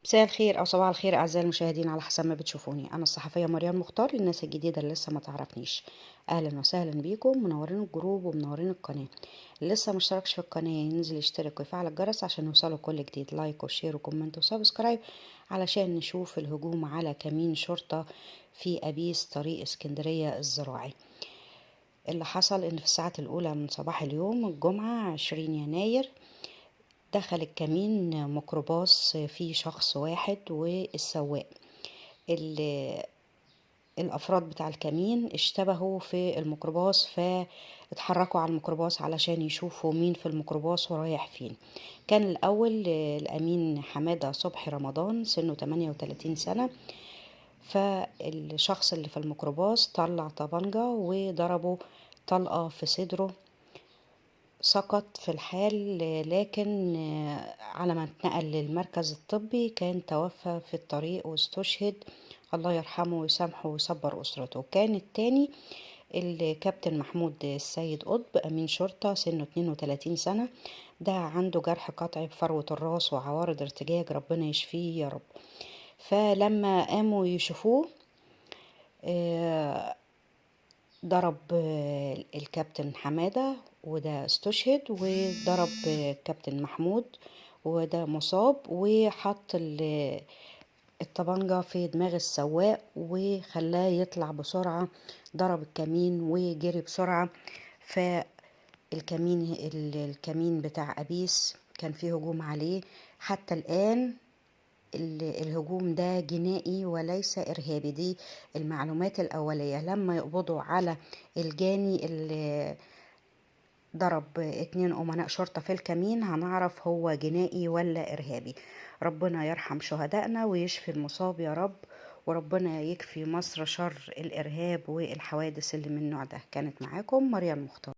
مساء الخير أو صباح الخير أعزائي المشاهدين على حسب ما بتشوفوني. أنا الصحفية مريم مختار للناس الجديدة اللي لسه ما تعرفنيش. أهلا وسهلا بيكم، منورين الجروب ومنورين القناة. اللي لسه مشتركش في القناة ينزل يشترك ويفعل الجرس عشان يوصله كل جديد. لايك وشير وكومنت وسبسكرايب علشان نشوف الهجوم على كمين شرطة في أبيس طريق اسكندرية الزراعي. اللي حصل إن في الساعة الأولى من صباح اليوم الجمعة 20 يناير دخل الكمين ميكروباص فيه شخص واحد والسواق. الأفراد بتاع الكمين اشتبهوا في الميكروباص فاتحركوا على الميكروباص علشان يشوفوا مين في الميكروباص ورايح فين. كان الأول الأمين حمادة صبحي رمضان سنه 38 سنة. فالشخص اللي في الميكروباص طلع طبنجة وضربه طلقة في صدره، سقط في الحال، لكن على ما اتنقل للمركز الطبي كان توفى في الطريق واستشهد. الله يرحمه ويسامحه ويصبر أسرته. كان التاني الكابتن محمود السيد قطب أمين شرطة سنه 32 سنة. ده عنده جرح قطعي بفروة الراس وعوارض ارتجاج، ربنا يشفيه يا رب. فلما قاموا يشوفوه آه، ضرب الكابتن حمادة وده استشهد، وضرب كابتن محمود وده مصاب، وحط الطبنجة في دماغ السواق وخلاه يطلع بسرعة. ضرب الكمين وجري بسرعة. الكمين بتاع أبيس كان فيه هجوم عليه. حتى الآن الهجوم ده جنائي وليس إرهابي. دي المعلومات الأولية. لما يقبضوا على الجاني اللي ضرب 2 أمناء شرطة في الكمين هنعرف هو جنائي ولا إرهابي. ربنا يرحم شهدائنا ويشفي المصاب يا رب، وربنا يكفي مصر شر الإرهاب والحوادث اللي من النوع ده. كانت معاكم مريم مختار.